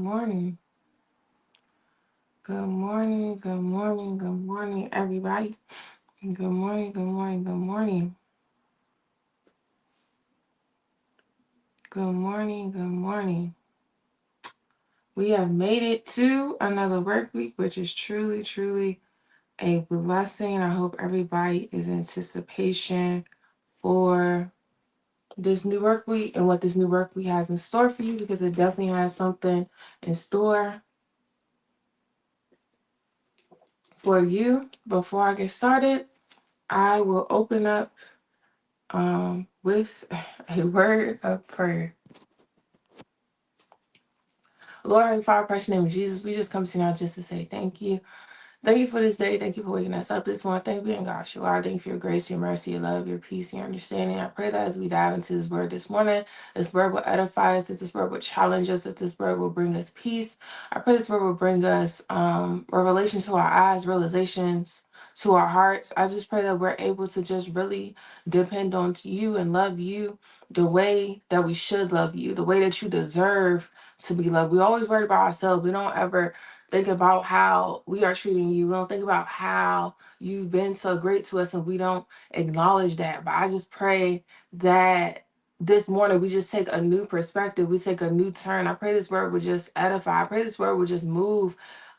morning. Good morning, good morning, good morning, everybody. Good morning, good morning, good morning. Good morning, good morning. We have made it to another work week, which is truly, truly a blessing. I hope everybody is in anticipation for this new work week and what this new work week has in store for you, because it definitely has something in store for you. Before I get started, I will open up with a word of prayer. Lord, in Father, precious name of Jesus, we just come to you now just to say thank you. Thank you for this day. Thank you for waking us up this morning. Thank you, and God, you are. Thank you for your grace, your mercy, your love, your peace, your understanding. I pray that as we dive into this word this morning, this word will edify us, that this word will challenge us, that this word will bring us peace. I pray this word will bring us revelation to our eyes, realizations to our hearts. I just pray that we're able to just really depend on you and love you the way that we should love you, the way that you deserve to be loved. We always worry about ourselves. We don't ever think about how we are treating you. We don't think about how you've been so great to us, and we don't acknowledge that. But I just pray that this morning we just take a new perspective. We take a new turn. I pray this word would just edify. I pray this word would just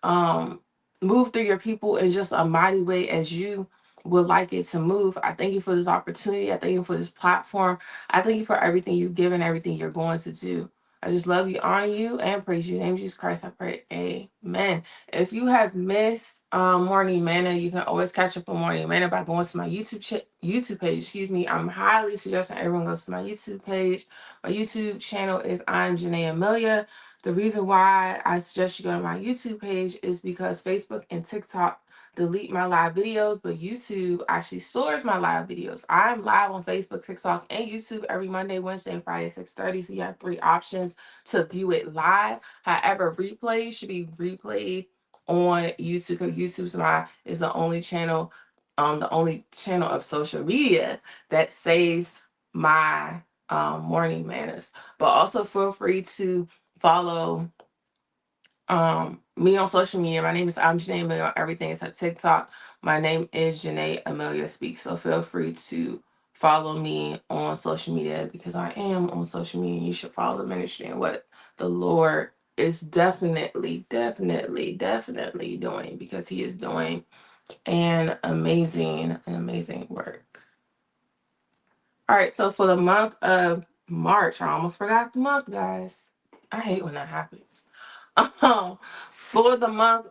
um, move through your people in just a mighty way as you would like it to move. I thank you for this opportunity. I thank you for this platform. I thank you for everything you've given, everything you're going to do. I just love you, honor you, and praise you. In the name of Jesus Christ, I pray. Amen. If you have missed Morning Manna, you can always catch up on Morning Manna by going to my YouTube page. Excuse me. I'm highly suggesting everyone goes to my YouTube page. My YouTube channel is I'm JaNea Hailey. The reason why I suggest you go to my YouTube page is because Facebook and TikTok delete my live videos, but YouTube actually stores my live videos. I'm live on Facebook, TikTok, and YouTube every Monday, Wednesday, and Friday at 6:30. So you have 3 options to view it live. However, replays should be replayed on YouTube, because is the only channel of social media that saves my morning manners. But also feel free to follow me on social media. My name is I'm JaNea Hailey on everything except TikTok. My name is JaNea Hailey Speaks. So feel free to follow me on social media, because I am on social media. You should follow the ministry and what the Lord is definitely doing, because He is doing an amazing work. All right, so for the month of March, I almost forgot the month, guys. I hate when that happens. For the month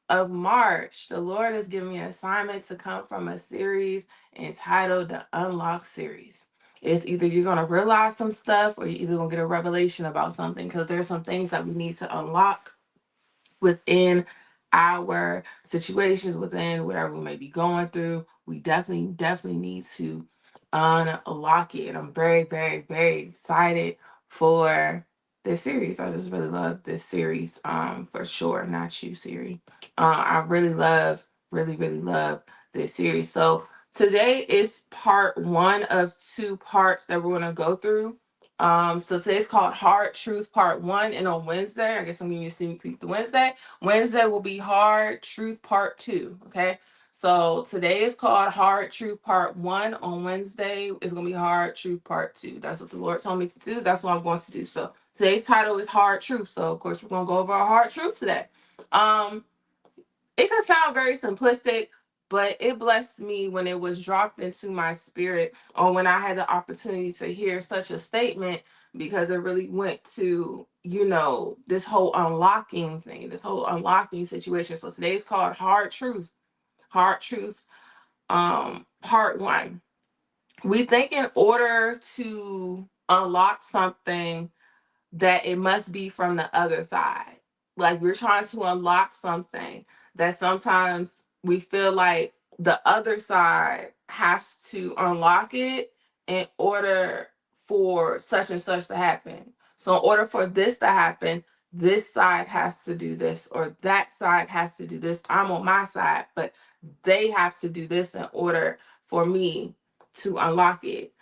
of March, the Lord has given me an assignment to come from a series entitled the Unlock series. It's either you're going to realize some stuff, or you're either going to get a revelation about something, because there's some things that we need to unlock within our situations, within whatever we may be going through. We definitely need to unlock it. And I'm very excited for this series. I just really love this series, for sure. Not you, Siri. I really love this series. So today is part 1 of 2 parts that we're going to go through. So today's called Hard Truth Part 1, and on Wednesday, I guess I'm giving you a sneak peek to Wednesday. Wednesday will be Hard Truth Part 2. Okay. So today is called Hard Truth Part 1. On Wednesday is going to be Hard Truth Part 2. That's what the Lord told me to do. That's what I'm going to do. So today's title is Hard Truth. So of course we're going to go over our hard truth today. It could sound very simplistic, but it blessed me when it was dropped into my spirit, or when I had the opportunity to hear such a statement, because it really went to, this whole unlocking thing, this whole unlocking situation. So today's called Hard Truth. Hard Truth, part 1. We think in order to unlock something that it must be from the other side. Like, we're trying to unlock something that sometimes we feel like the other side has to unlock it in order for such and such to happen. So in order for this to happen, this side has to do this, or that side has to do this. I'm on my side, but they have to do this in order for me to unlock it.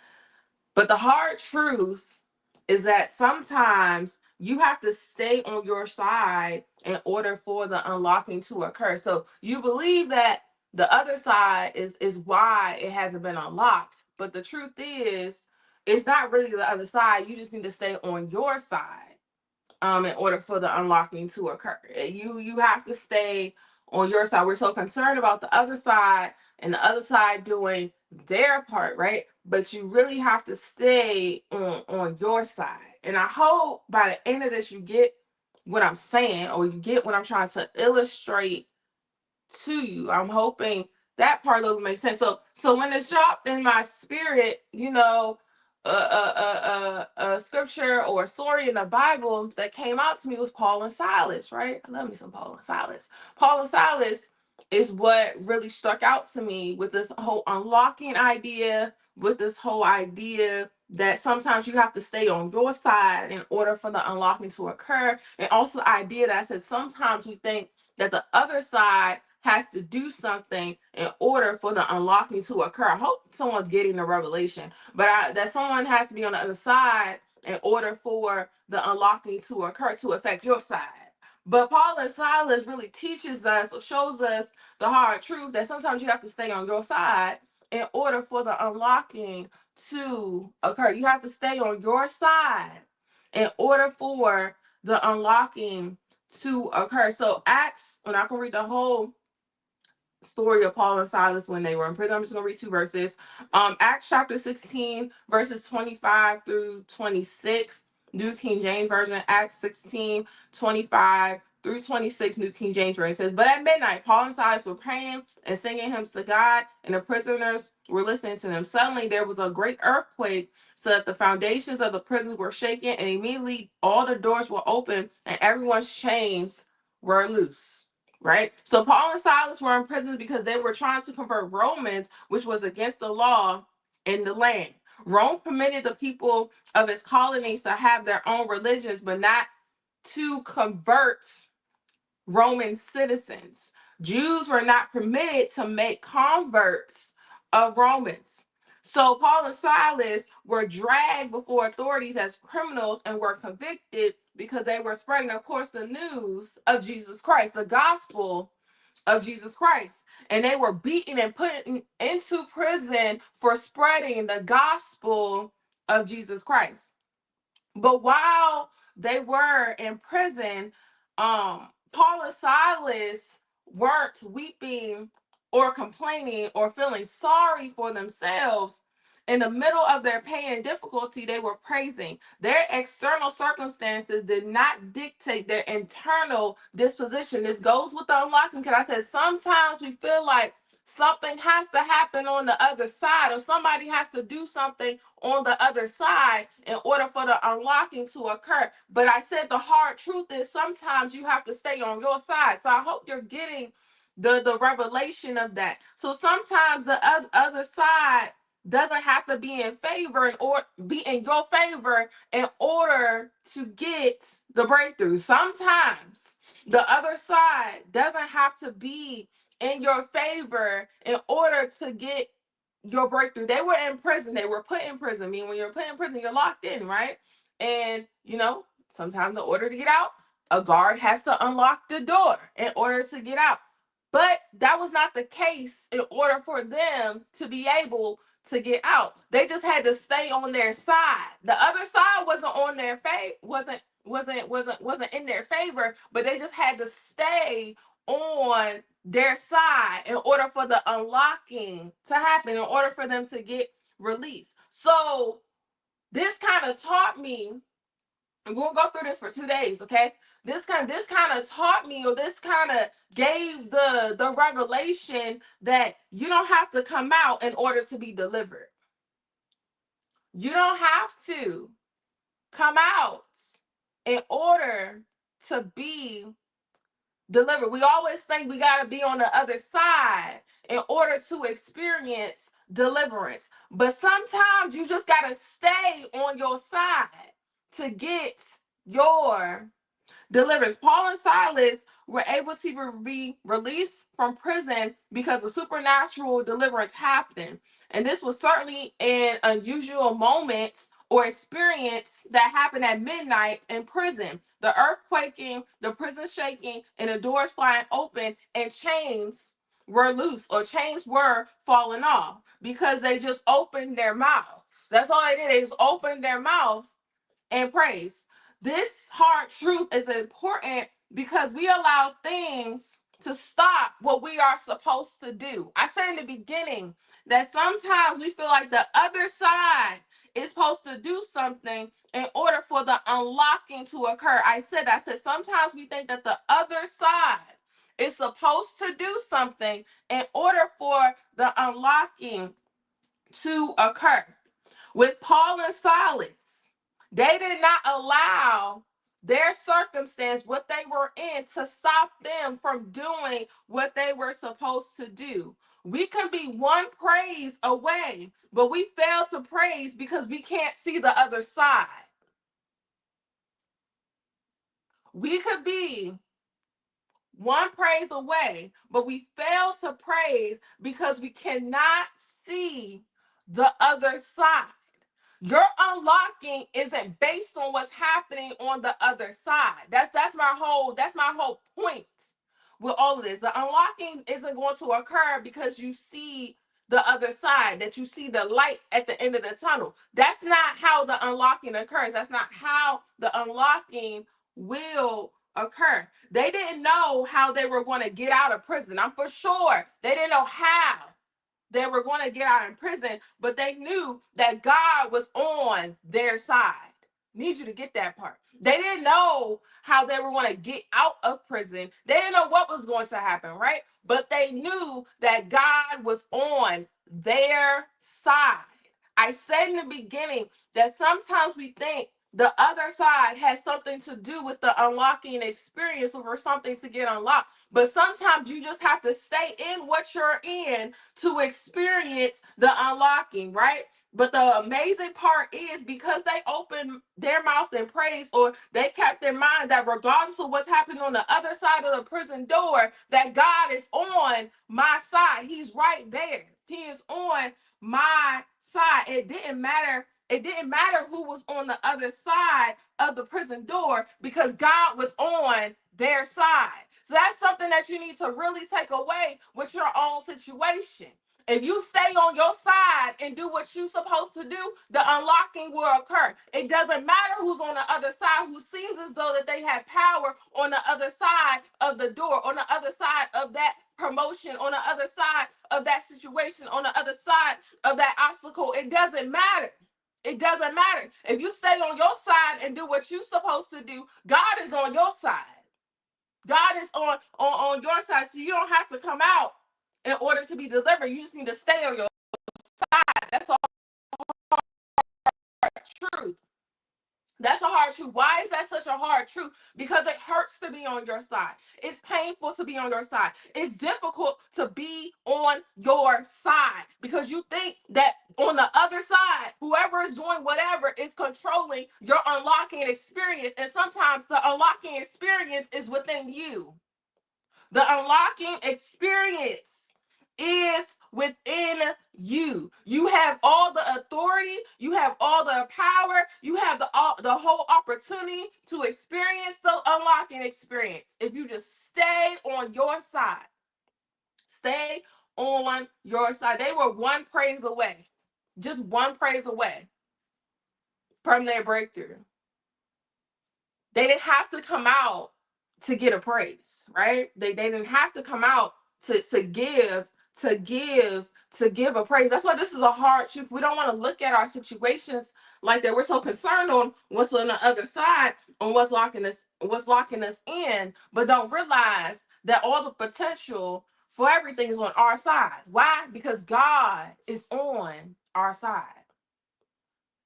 But the hard truth is that sometimes you have to stay on your side in order for the unlocking to occur. So you believe that the other side is why it hasn't been unlocked, but the truth is it's not really the other side. You just need to stay on your side in order for the unlocking to occur. You have to stay on your side. We're so concerned about the other side and the other side doing their part, right? But you really have to stay on your side. And I hope by the end of this you get what I'm saying, or you get what I'm trying to illustrate to you. I'm hoping that part of it makes sense. So when it's dropped in my spirit, a scripture or a story in the Bible that came out to me was Paul and Silas, right? I love me some Paul and Silas. Paul and Silas is what really struck out to me with this whole unlocking idea, with this whole idea that sometimes you have to stay on your side in order for the unlocking to occur. And also the idea that I said sometimes we think that the other side has to do something in order for the unlocking to occur. I hope someone's getting the revelation, but that someone has to be on the other side in order for the unlocking to occur to affect your side. But Paul and Silas really teaches us, or shows us the hard truth that sometimes you have to stay on your side in order for the unlocking to occur. You have to stay on your side in order for the unlocking to occur. So Acts, when I can read the whole story of Paul and Silas when they were in prison. I'm just going to read 2 verses. Acts chapter 16, verses 25 through 26, New King James Version. Acts 16, 25 through 26, New King James Version. It says, but at midnight, Paul and Silas were praying and singing hymns to God, and the prisoners were listening to them. Suddenly, there was a great earthquake, so that the foundations of the prison were shaken, and immediately all the doors were open, and everyone's chains were loose. Right? So Paul and Silas were in prison because they were trying to convert Romans, which was against the law in the land. Rome permitted the people of its colonies to have their own religions, but not to convert Roman citizens. Jews were not permitted to make converts of Romans. So Paul and Silas were dragged before authorities as criminals and were convicted because they were spreading, of course, the news of Jesus Christ, the gospel of Jesus Christ. And they were beaten and put into prison for spreading the gospel of Jesus Christ. But while they were in prison, Paul and Silas weren't weeping or complaining or feeling sorry for themselves. In the middle of their pain and difficulty, they were praising. Their external circumstances did not dictate their internal disposition. This goes with the unlocking, because I said sometimes we feel like something has to happen on the other side, or somebody has to do something on the other side in order for the unlocking to occur. But I said the hard truth is sometimes you have to stay on your side. So I hope you're getting the revelation of that. So sometimes the other side doesn't have to be in favor or be in your favor in order to get the breakthrough. Sometimes the other side doesn't have to be in your favor in order to get your breakthrough. They were in prison. They were put in prison. I mean, when you're put in prison, you're locked in, right? And, sometimes in order to get out, a guard has to unlock the door in order to get out. But that was not the case in order for them to be able to get out. They just had to stay on their side. The other side wasn't on their wasn't in their favor, but they just had to stay on their side in order for the unlocking to happen, in order for them to get released. So this kind of taught me, and we'll go through this for 2 days, okay? This kind of taught me, or this kind of gave the revelation that you don't have to come out in order to be delivered. You don't have to come out in order to be delivered. We always think we got to be on the other side in order to experience deliverance. But sometimes you just got to stay on your side to get your deliverance. Paul and Silas were able to be released from prison because of supernatural deliverance happened. And this was certainly an unusual moment or experience that happened at midnight in prison. The earthquaking, the prison shaking, and the doors flying open, and chains were loose or chains were falling off because they just opened their mouth. That's all they did. They just opened their mouth and praise. This hard truth is important because we allow things to stop what we are supposed to do. I said in the beginning that sometimes we feel like the other side is supposed to do something in order for the unlocking to occur. I said sometimes we think that the other side is supposed to do something in order for the unlocking to occur. With Paul and Silas, they did not allow their circumstance, what they were in, to stop them from doing what they were supposed to do. We can be one praise away, but we fail to praise because we can't see the other side. We could be one praise away, but we fail to praise because we cannot see the other side. Your unlocking isn't based on what's happening on the other side. That's my whole point with all of this. The unlocking isn't going to occur because you see the other side, that you see the light at the end of the tunnel. That's not how the unlocking occurs. That's not how the unlocking will occur. They didn't know how they were going to get out of prison. I'm for sure they didn't know how they were going to get out in prison, but they knew that God was on their side. Need you to get that part. They didn't know how they were going to get out of prison. They didn't know what was going to happen, right? But they knew that God was on their side. I said in the beginning that sometimes we think the other side has something to do with the unlocking experience or something to get unlocked. But sometimes you just have to stay in what you're in to experience the unlocking, right? But the amazing part is because they opened their mouth and praise, or they kept in mind that regardless of what's happening on the other side of the prison door, that God is on my side. He's right there. He is on my side. It didn't matter. It didn't matter who was on the other side of the prison door because God was on their side. So that's something that you need to really take away with your own situation. If you stay on your side and do what you're supposed to do, the unlocking will occur. It doesn't matter who's on the other side, who seems as though that they have power on the other side of the door, on the other side of that promotion, on the other side of that situation, on the other side of that obstacle. It doesn't matter. It doesn't matter. If you stay on your side and do what you're supposed to do, God is on your side. God is on your side, so you don't have to come out in order to be delivered. You just need to stay on your side. That's a hard truth. That's a hard truth. Why is that such a hard truth? Because it hurts to be on your side. It's painful to be on your side. It's difficult to be on your side because you think that on the other side, whoever is doing whatever is controlling your unlocking experience. And sometimes the unlocking experience is within you. The unlocking experience is within you. You have all the authority, you have all the power, you have the whole opportunity to experience the unlocking experience if you just stay on your side. Stay on your side. They were one praise away, just one praise away from their breakthrough. They didn't have to come out to get a praise, right? They didn't have to come out to give a praise. That's why this is a hard truth. We don't want to look at our situations like that. We're so concerned on what's on the other side, on what's locking us in, but don't realize that all the potential for everything is on our side. Why? Because God is on our side.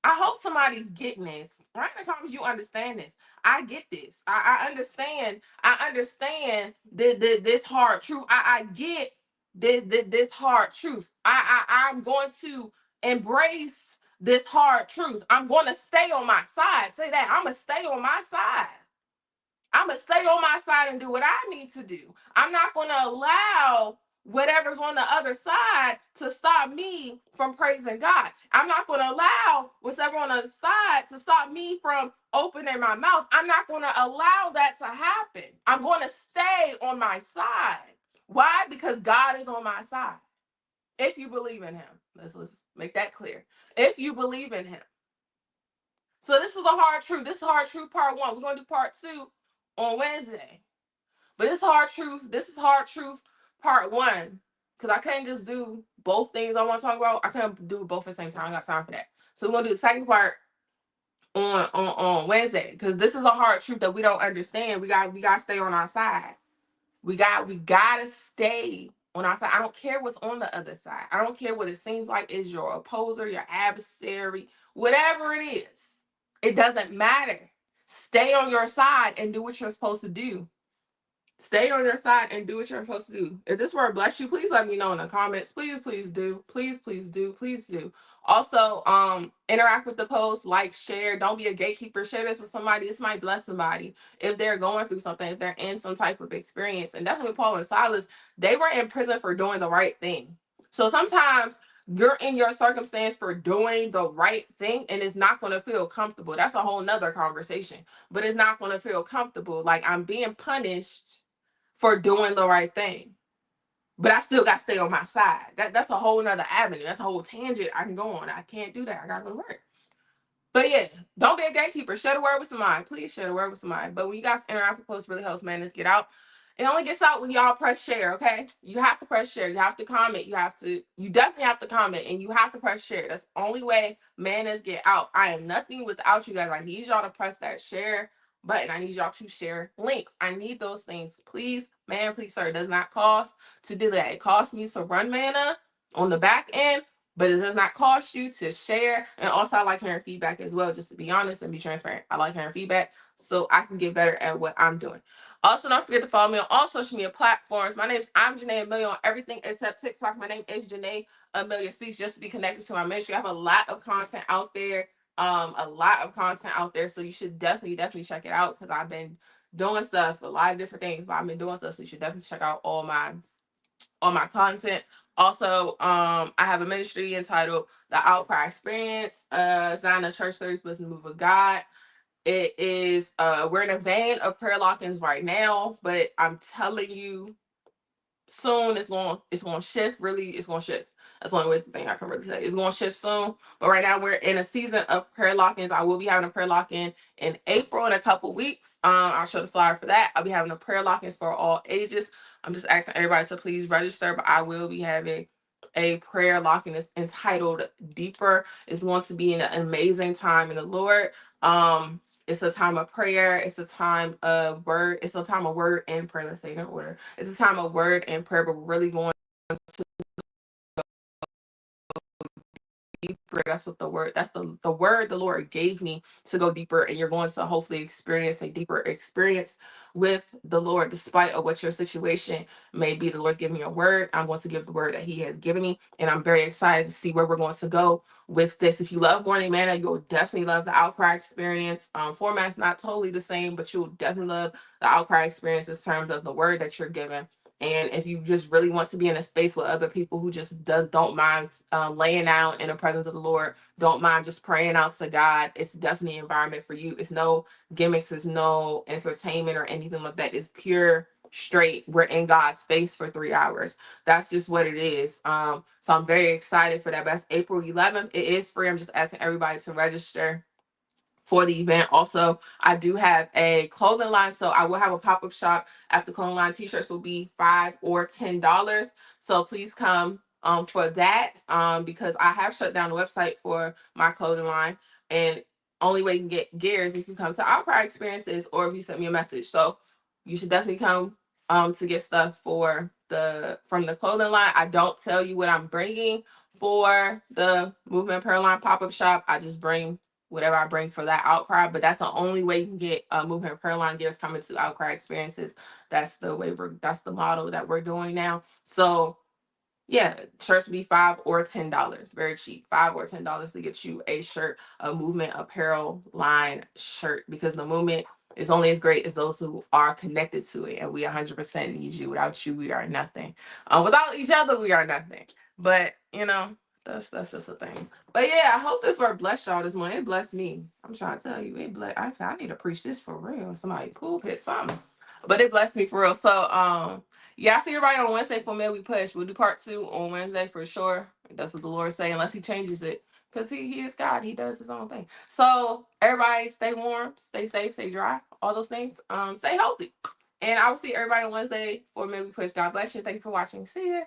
I hope somebody's getting this. Right in the comments, you understand this. I get this. I understand. I understand this hard truth. I get this hard truth. I'm going to embrace this hard truth. I'm going to stay on my side. Say that. I'm going to stay on my side. I'm going to stay on my side and do what I need to do. I'm not going to allow whatever's on the other side to stop me from praising God. I'm not going to allow whatever on the other side to stop me from opening my mouth. I'm not going to allow that to happen. I'm going to stay on my side. Why? Because God is on my side. If you believe in him. Let's make that clear. If you believe in him. So this is the hard truth. This is hard truth part 1. We're going to do part 2 on Wednesday. But this is hard truth. This is hard truth part 1. Because I can't just do both things I want to talk about. I can't do both at the same time. I got time for that. So we're going to do the second part on Wednesday. Because this is a hard truth that we don't understand. We got to stay on our side. We got to stay on our side. I don't care what's on the other side. I don't care what it seems like is your opposer, your adversary, whatever it is. It doesn't matter. Stay on your side and do what you're supposed to do. Stay on your side and do what you're supposed to do. If this word bless you, please let me know in the comments. Please, please do. Please, please do. Please do. Also, interact with the post, like, share. Don't be a gatekeeper. Share this with somebody. This might bless somebody if they're going through something, if they're in some type of experience. And definitely Paul and Silas, they were in prison for doing the right thing. So sometimes you're in your circumstance for doing the right thing and it's not going to feel comfortable. That's a whole nother conversation. But it's not going to feel comfortable. Like I'm being punished for doing the right thing. But I still got to stay on my side. That's a whole nother avenue. That's a whole tangent I can go on. I can't do that. I got to go to work. But yeah, don't be a gatekeeper. Share the word with somebody. Please share the word with somebody. But when you guys interact with posts, really helps Manna get out. It only gets out when y'all press share, okay? You have to press share. You have to comment. You definitely have to comment and you have to press share. That's the only way Mannas get out. I am nothing without you guys. I need y'all to press that share button. I need y'all to share links. I need those things. Please, man, please, sir. It does not cost to do that. It costs me to run Manna on the back end, but it does not cost you to share. And also, I like hearing feedback as well, just to be honest and be transparent. I like hearing feedback so I can get better at what I'm doing. Also, don't forget to follow me on all social media platforms. My name is JaNea Hailey on everything except TikTok. My name is JaNea Hailey Speaks, just to be connected to my ministry. I have a lot of content out there. So you should definitely check it out because I've been doing stuff, a lot of different things, but I've been doing stuff. So you should definitely check out all my content. Also, I have a ministry entitled The Outcry Experience. It's not a church service, but it's the move of God. It is we're in a vein of prayer lock-ins right now, but I'm telling you, soon it's going to shift. Really, it's going to shift. That's the only thing I can really say. It's going to shift soon. But right now we're in a season of prayer lock-ins. I will be having a prayer lock-in in April in a couple weeks. I'll show the flyer for that. I'll be having a prayer lock-ins for all ages. I'm just asking everybody to please register, but I will be having a prayer lock-in that's entitled Deeper. It's going to be an amazing time in the Lord. It's a time of prayer. It's a time of word. It's a time of word and prayer. Let's say it in order. It's a time of word and prayer, but we're really going to deeper. That's what that's the word the Lord gave me to go deeper, and you're going to hopefully experience a deeper experience with the Lord despite of what your situation may be. The Lord's giving me a word. I'm going to give the word that he has given me, and I'm very excited to see where we're going to go with this. If you love Morning Manna, you'll definitely love the Outcry Experience. Format's not totally the same, but you'll definitely love the Outcry Experience in terms of the word that you're given. And if you just really want to be in a space with other people who just don't mind laying out in the presence of the Lord, don't mind just praying out to God, it's definitely an environment for you. It's no gimmicks, it's no entertainment or anything like that. It's pure, straight. We're in God's face for 3 hours. That's just what it is. So I'm very excited for that. That's April 11th. It is free. I'm just asking everybody to register for the event. Also, I do have a clothing line, so I will have a pop-up shop after clothing line. T-shirts will be $5 or $10. So please come for that because I have shut down the website for my clothing line, and only way you can get gear is if you come to Outcry Experiences or if you send me a message. So you should definitely come to get stuff from the clothing line. I don't tell you what I'm bringing for the Movement Prayer Line pop-up shop. I just bring whatever I bring for that Outcry, but that's the only way you can get Movement Prayer Line gears coming to Outcry Experiences. That's the model that we're doing now. So yeah, shirts be $5 or $10. Very cheap. $5 or $10 to get you a shirt, a Movement apparel line shirt, because the Movement It's only as great as those who are connected to it, and we 100% need you. Without you, we are nothing. Without each other, we are nothing. But that's just a thing. But yeah, I hope this word blessed y'all this morning. It blessed me. I'm trying to tell you, it blessed. I need to preach this for real. Somebody hit something. But it blessed me for real. So yeah, I see everybody on Wednesday for May We Push. We'll do part 2 on Wednesday for sure. That's what the Lord say, unless He changes it. Because he is God. He does His own thing. So everybody stay warm, stay safe, stay dry, all those things. Stay healthy. And I will see everybody on Wednesday for May We Push. God bless you. Thank you for watching. See ya.